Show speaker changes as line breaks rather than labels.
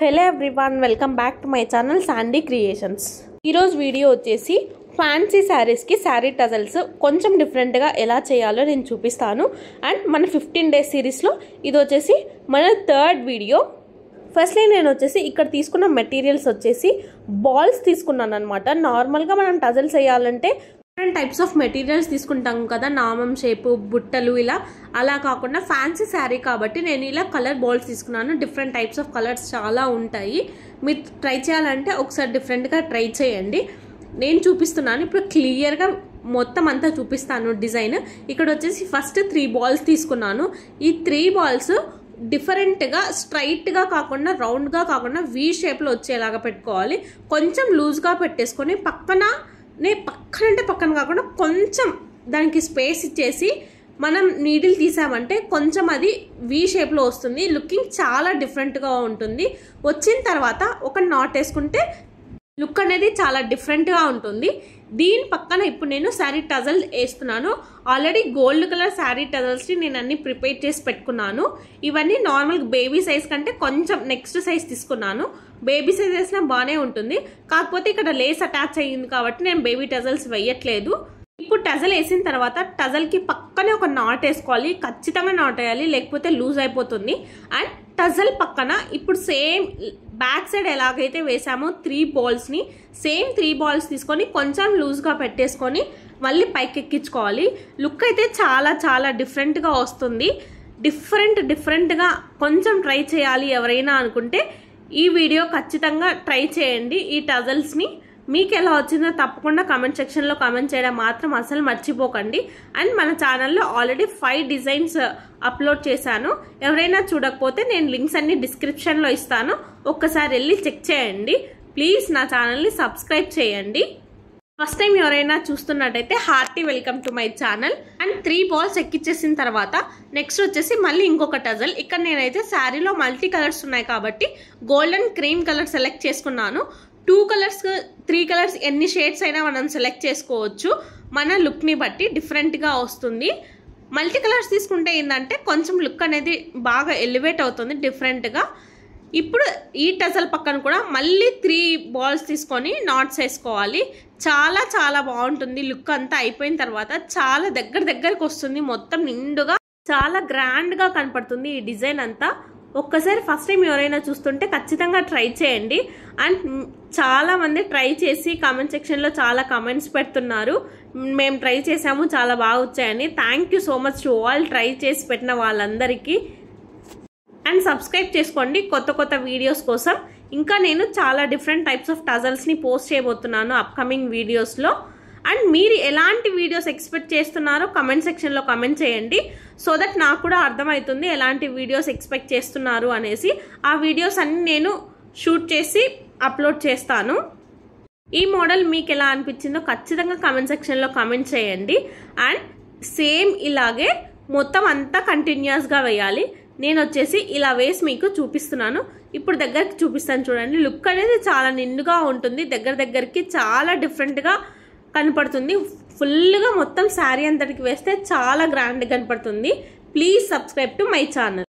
Hello everyone, welcome back to my channel Sandy creations. ఈరోజు video వచ్చేసి fancy శారీస్కి sari tassels కొంచెం డిఫరెంట్గా ఎలా చేయాలో నేను చూపిస్తాను. అండ్ మన 15 days సిరీస్లో ఇది వచ్చేసి మన 3rd వీడియో. ఫస్ట్లీ నేను వచ్చేసి ఇక్కడ తీసుకున్న మెటీరియల్స్ వచ్చేసి బాల్స్ తీసుకున్నాను అనమాట. నార్మల్గా మనం టజల్స్ వేయాలంటే డిఫరెంట్ టైప్స్ ఆఫ్ మెటీరియల్స్ తీసుకుంటాం కదా, నామం షేపు, బుట్టలు, ఇలా. అలా కాకుండా ఫ్యాన్సీ శారీ కాబట్టి నేను ఇలా కలర్ బాల్స్ తీసుకున్నాను. డిఫరెంట్ టైప్స్ ఆఫ్ కలర్స్ చాలా ఉంటాయి. మీరు ట్రై చేయాలంటే ఒకసారి డిఫరెంట్గా ట్రై చేయండి. నేను చూపిస్తున్నాను ఇప్పుడు క్లియర్గా మొత్తం అంతా చూపిస్తాను డిజైన్. ఇక్కడ వచ్చేసి ఫస్ట్ 3 balls తీసుకున్నాను. ఈ 3 balls డిఫరెంట్గా స్ట్రైట్గా కాకుండా రౌండ్గా కాకుండా వీ షేప్లో వచ్చేలాగా పెట్టుకోవాలి. కొంచెం లూజ్గా పెట్టేసుకొని పక్కన కాకుండా కొంచెం దానికి స్పేస్ ఇచ్చేసి మనం నీడిల్ తీసామంటే కొంచెం అది వీ షేప్లో వస్తుంది. లుకింగ్ చాలా డిఫరెంట్గా ఉంటుంది. వచ్చిన తర్వాత ఒక నాట్ వేసుకుంటే లుక్ అనేది చాలా డిఫరెంట్గా ఉంటుంది. దీని పక్కన ఇప్పుడు నేను శారీ టజల్ వేస్తున్నాను. ఆల్రెడీ గోల్డ్ కలర్ శారీ టజల్స్ని నేను అన్ని ప్రిపేర్ చేసి పెట్టుకున్నాను. ఇవన్నీ నార్మల్ బేబీ సైజ్ కంటే కొంచెం నెక్స్ట్ సైజ్ తీసుకున్నాను. బేబీ సైజ్ వేసినా బాగానే ఉంటుంది, కాకపోతే ఇక్కడ లేస్ అటాచ్ అయ్యింది కాబట్టి నేను బేబీ టజల్స్ వేయట్లేదు. ఇప్పుడు టజల్ వేసిన తర్వాత టజల్కి పక్కనే ఒక నాట్ వేసుకోవాలి. ఖచ్చితంగా నాట్ వేయాలి, లేకపోతే లూజ్ అయిపోతుంది. అండ్ టజల్ పక్కన ఇప్పుడు సేమ్ బ్యాక్ సైడ్ ఎలాగైతే వేసామో 3 balls సేమ్ 3 balls తీసుకొని కొంచెం లూజ్గా పెట్టేసుకొని మళ్ళీ పైకి ఎక్కించుకోవాలి. లుక్ అయితే చాలా చాలా డిఫరెంట్గా వస్తుంది. డిఫరెంట్గా కొంచెం ట్రై చేయాలి ఎవరైనా అనుకుంటే ఈ వీడియో ఖచ్చితంగా ట్రై చేయండి. ఈ టజల్స్ని మీకు ఎలా వచ్చిందో తప్పకుండా కామెంట్ సెక్షన్లో కామెంట్ చేయడం మాత్రం అసలు మర్చిపోకండి. అండ్ మన ఛానల్లో ఆల్రెడీ 5 డిజైన్స్ అప్లోడ్ చేశాను. ఎవరైనా చూడకపోతే నేను లింక్స్ అన్ని డిస్క్రిప్షన్లో ఇస్తాను, ఒక్కసారి వెళ్ళి చెక్ చేయండి. ప్లీజ్ నా ఛానల్ని సబ్స్క్రైబ్ చేయండి. ఫస్ట్ టైం ఎవరైనా చూస్తున్నట్టయితే hearty welcome to my channel. And 3 balls ఎక్కిచ్చేసిన తర్వాత నెక్స్ట్ వచ్చేసి మళ్ళీ ఇంకొక టజల్. ఇక్కడ నేనైతే శారీలో మల్టీ కలర్స్ ఉన్నాయి కాబట్టి గోల్డెన్ క్రీమ్ కలర్ సెలెక్ట్ చేసుకున్నాను. 2 colors 3 colors ఎన్ని షేడ్స్ అయినా మనం సెలెక్ట్ చేసుకోవచ్చు. మన లుక్ని బట్టి డిఫరెంట్గా వస్తుంది. మల్టీ కలర్స్ తీసుకుంటే ఏంటంటే కొంచెం లుక్ అనేది బాగా ఎలివేట్ అవుతుంది డిఫరెంట్గా. ఇప్పుడు ఈ టజల్ పక్కన కూడా మళ్ళీ 3 balls తీసుకొని నాట్స్ వేసుకోవాలి. చాలా చాలా బాగుంటుంది. లుక్ అంతా అయిపోయిన తర్వాత చాలా దగ్గరికి వస్తుంది. మొత్తం నిండుగా చాలా గ్రాండ్గా కనపడుతుంది ఈ డిజైన్ అంతా. ఒక్కసారి ఫస్ట్ టైం ఎవరైనా చూస్తుంటే ఖచ్చితంగా ట్రై చేయండి. అండ్ చాలా మంది ట్రై చేసి కామెంట్ సెక్షన్లో చాలా కామెంట్స్ పెడుతున్నారు, మేము ట్రై చేసాము చాలా బాగా వచ్చాయని. Thank you so much to all try చేసి పెట్టిన వాళ్ళందరికీ. అండ్ సబ్స్క్రైబ్ చేసుకోండి కొత్త వీడియోస్ కోసం. ఇంకా నేను చాలా డిఫరెంట్ టైప్స్ ఆఫ్ టజల్స్ని పోస్ట్ చేయబోతున్నాను అప్కమింగ్ వీడియోస్లో. అండ్ మీరు ఎలాంటి వీడియోస్ ఎక్స్పెక్ట్ చేస్తున్నారో కమెంట్ సెక్షన్లో కమెంట్ చేయండి, సో దట్ నాకు కూడా అర్థమవుతుంది ఎలాంటి వీడియోస్ ఎక్స్పెక్ట్ చేస్తున్నారు అనేసి. ఆ వీడియోస్ అన్ని నేను షూట్ చేసి అప్లోడ్ చేస్తాను. ఈ మోడల్ మీకు ఎలా అనిపించిందో ఖచ్చితంగా కమెంట్ సెక్షన్లో కమెంట్ చేయండి. అండ్ సేమ్ ఇలాగే మొత్తం అంతా కంటిన్యూస్గా వేయాలి. నేను వచ్చేసి ఇలా వేసి మీకు చూపిస్తున్నాను. ఇప్పుడు దగ్గరికి చూపిస్తాను చూడండి. లుక్ అనేది చాలా నిండుగా ఉంటుంది. దగ్గరికి చాలా డిఫరెంట్గా కనపడుతుంది. ఫుల్గా మొత్తం శారీ అంతటికి వేస్తే చాలా గ్రాండ్ కనపడుతుంది. Please subscribe to my channel.